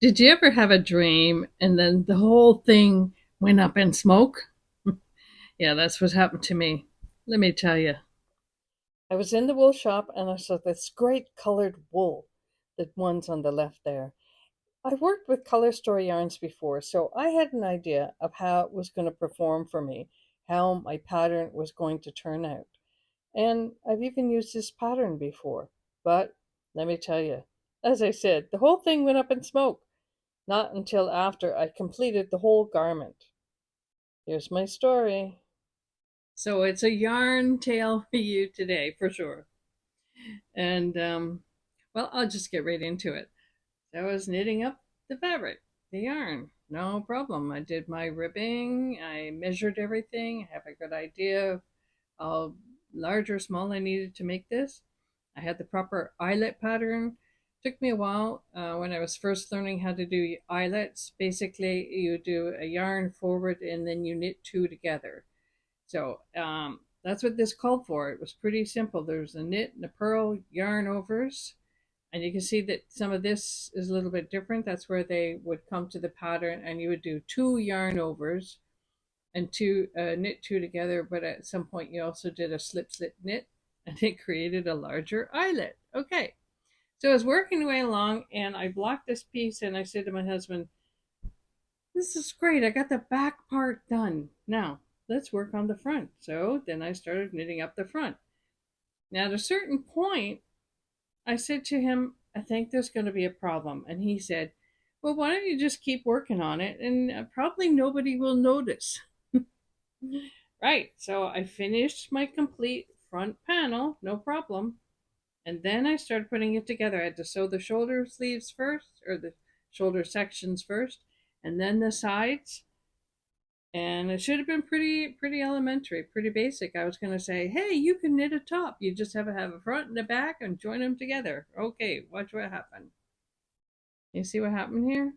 Did you ever have a dream and then the whole thing went up in smoke? Yeah, that's what happened to me. Let me tell you. I was in the wool shop and I saw this great colored wool, the ones on the left there. I've worked with color story yarns before, so I had an idea of how it was going to perform for me, how my pattern was going to turn out. And I've even used this pattern before. But let me tell you, as I said, the whole thing went up in smoke. Not until after I completed the whole garment. Here's my story. So it's a yarn tale for you today, for sure. And well, I'll just get right into it. So I was knitting up the fabric, the yarn, no problem. I did my ribbing, I measured everything, I have a good idea of how large or small I needed to make this. I had the proper eyelet pattern. Took me a while when I was first learning how to do eyelets. Basically, you do a yarn forward and then you knit two together. So that's what this called for. It was pretty simple. There's a knit and a purl yarn overs. And you can see that some of this is a little bit different. That's where they would come to the pattern and you would do two yarn overs and two knit two together. But at some point you also did a slip slip knit and it created a larger eyelet. Okay. So I was working my way along and I blocked this piece and I said to my husband, this is great. I got the back part done. Now let's work on the front. So then I started knitting up the front. Now at a certain point, I said to him, I think there's going to be a problem. And he said, well, why don't you just keep working on it and probably nobody will notice. Right. So I finished my complete front panel, no problem. And then I started putting it together. I had to sew the shoulder sleeves first, or the shoulder sections first, and then the sides. And it should have been pretty elementary, pretty basic. I was going to say, hey, you can knit a top. You just have to have a front and a back and join them together. Okay, watch what happened. You see what happened here?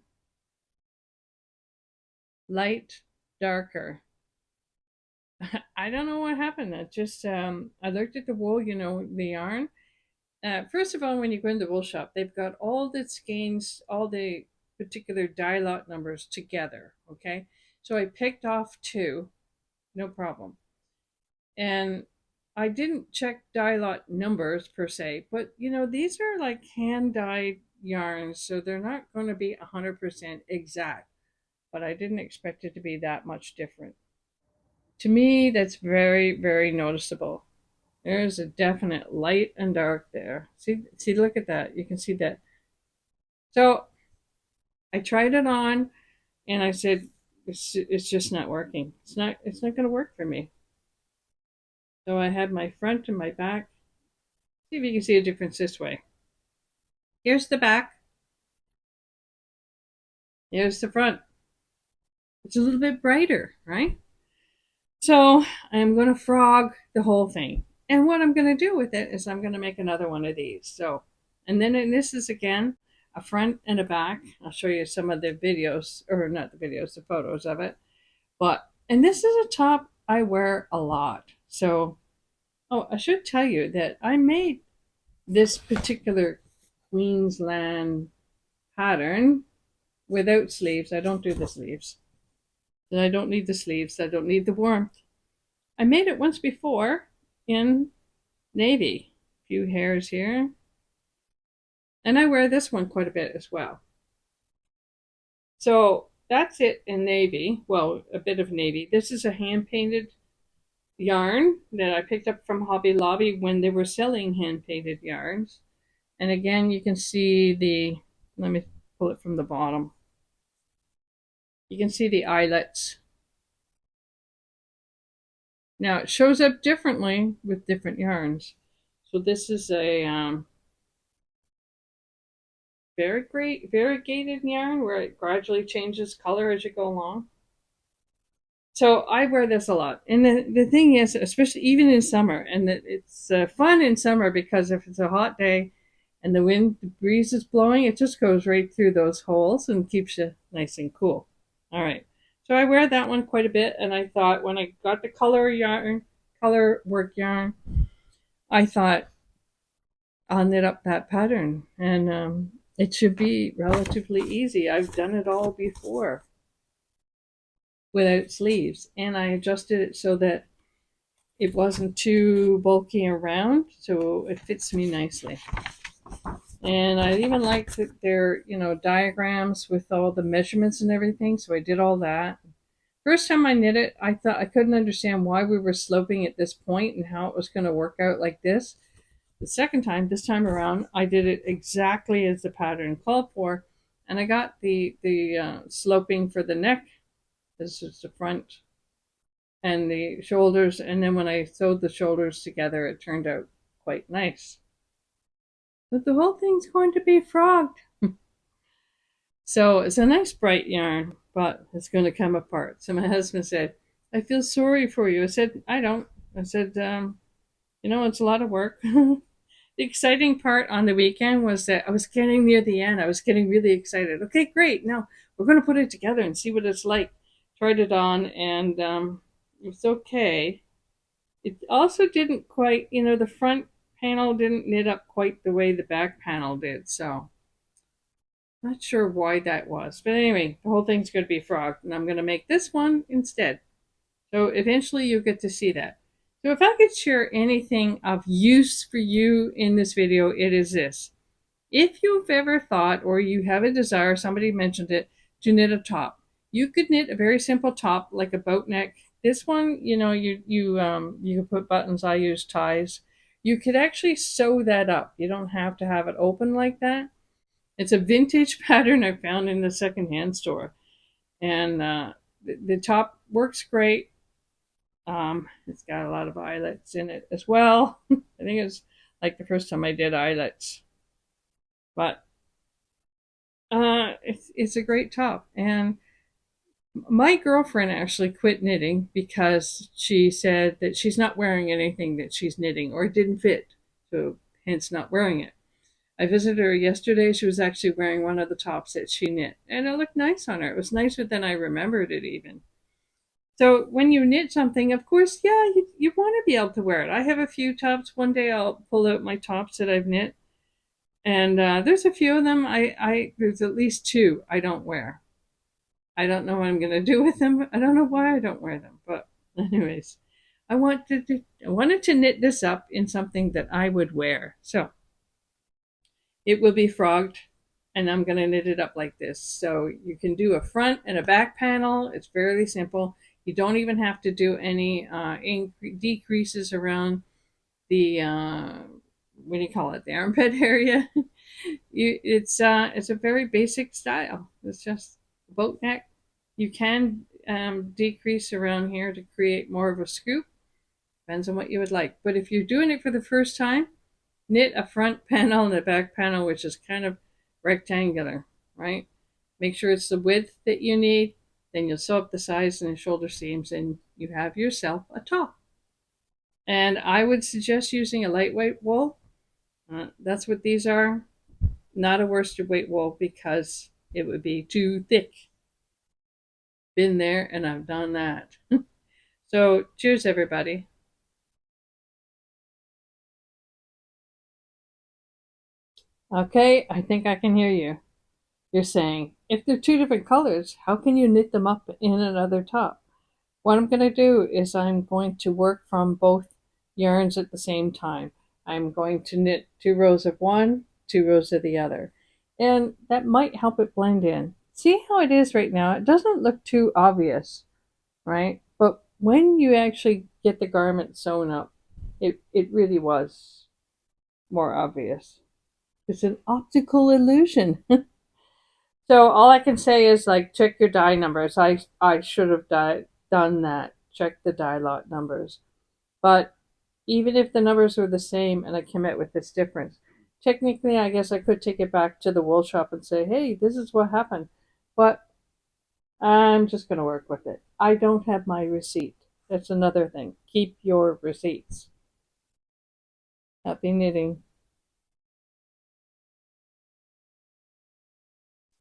Light, darker. I don't know what happened. It just, I looked at the wool, the yarn. First of all, when you go in the wool shop, they've got all the skeins, all the particular dye lot numbers together. Okay, so I picked off two, no problem, and I didn't check dye lot numbers per se, but these are like hand dyed yarns, so they're not going to be 100% exact. But I didn't expect it to be that much different. To me, that's very noticeable. There's a definite light and dark there. See, look at that. You can see that. So I tried it on, and I said, it's just not working. It's not going to work for me. So I had my front and my back. See if you can see a difference this way. Here's the back. Here's the front. It's a little bit brighter, right? So I'm going to frog the whole thing. And what I'm going to do with it is I'm going to make another one of these. So, and then this is again a front and a back. I'll show you some of the videos, or not the videos, the photos of it. And this is a top I wear a lot. So, oh, I should tell you that I made this particular Queensland pattern without sleeves. I don't do the sleeves. And I don't need the sleeves. I don't need the warmth. I made it once before in navy. A few hairs here. And I wear this one quite a bit as well. So that's it in navy. Well, a bit of navy. This is a hand painted yarn that I picked up from Hobby Lobby when they were selling hand painted yarns. And again, you can see let me pull it from the bottom. You can see the eyelets. Now it shows up differently with different yarns. So this is a variegated yarn where it gradually changes color as you go along. So I wear this a lot. And the thing is, especially even in summer, and it's fun in summer because if it's a hot day and the breeze is blowing, it just goes right through those holes and keeps you nice and cool. All right. So I wear that one quite a bit. And I thought when I got the color work yarn, I thought I'll knit up that pattern. And It should be relatively easy. I've done it all before without sleeves, and I adjusted it so that it wasn't too bulky and round, so it fits me nicely. And I even like that they're, diagrams with all the measurements and everything, so I did all that. First time I knit it, I thought I couldn't understand why we were sloping at this point and how it was going to work out like this. The second time, this time around, I did it exactly as the pattern called for, and I got the sloping for the neck. This is the front and the shoulders, and then when I sewed the shoulders together, it turned out quite nice. But the whole thing's going to be frogged. So it's a nice bright yarn, but it's going to come apart. So my husband said, I feel sorry for you. I said, I don't. I said, it's a lot of work. The exciting part on the weekend was that I was getting near the end. I was getting really excited. Okay, great. Now we're going to put it together and see what it's like. Tried it on, and it's okay. It also didn't quite, the front panel didn't knit up quite the way the back panel did. So not sure why that was. But anyway, the whole thing's going to be frogged, and I'm going to make this one instead. So eventually you get to see that. So if I could share anything of use for you in this video, it is this. If you've ever thought, or you have a desire, somebody mentioned it, to knit a top, you could knit a very simple top like a boat neck. This one, you can put buttons. I use ties. You could actually sew that up. You don't have to have it open like that. It's a vintage pattern I found in the secondhand store, and the top works great. It's got a lot of eyelets in it as well. I think it's like the first time I did eyelets, but it's a great top. And my girlfriend actually quit knitting because she said that she's not wearing anything that she's knitting, or it didn't fit, so hence not wearing it. I visited her yesterday. She was actually wearing one of the tops that she knit, and it looked nice on her. It was nicer than I remembered it even. So when you knit something, of course, yeah, you want to be able to wear it. I have a few tops. One day I'll pull out my tops that I've knit, and there's a few of them. There's at least two I don't wear. I don't know what I'm going to do with them. I don't know why I don't wear them. But anyways, I wanted to knit this up in something that I would wear. So it will be frogged, and I'm going to knit it up like this. So you can do a front and a back panel. It's fairly simple. You don't even have to do any decreases around the what do you call it, the armpit area. It's a very basic style. It's just boat neck. You can decrease around here to create more of a scoop. Depends on what you would like. But if you're doing it for the first time, knit a front panel and a back panel, which is kind of rectangular, right? Make sure it's the width that you need. Then you'll sew up the sides and the shoulder seams, and you have yourself a top. And I would suggest using a lightweight wool. That's what these are. Not a worsted weight wool because it would be too thick. Been there and I've done that. So cheers, everybody. Okay, I think I can hear you. You're saying, if they're two different colors, how can you knit them up in another top? What I'm going to do is I'm going to work from both yarns at the same time. I'm going to knit 2 rows of one, 2 rows of the other. And that might help it blend in. See how it is right now? It doesn't look too obvious, right? But when you actually get the garment sewn up, it really was more obvious. It's an optical illusion. So all I can say is, like, check your die numbers. I should have done that. Check the die lot numbers. But even if the numbers were the same and I came out with this difference, technically I guess I could take it back to the wool shop and say, hey, this is what happened. But I'm just going to work with it. I don't have my receipt. That's another thing. Keep your receipts. Happy knitting.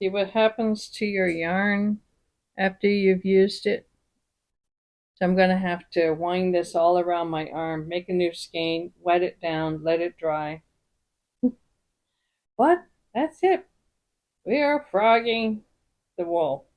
See what happens to your yarn after you've used it. So I'm going to have to wind this all around my arm, make a new skein, wet it down, let it dry. But that's it. We are frogging the wool.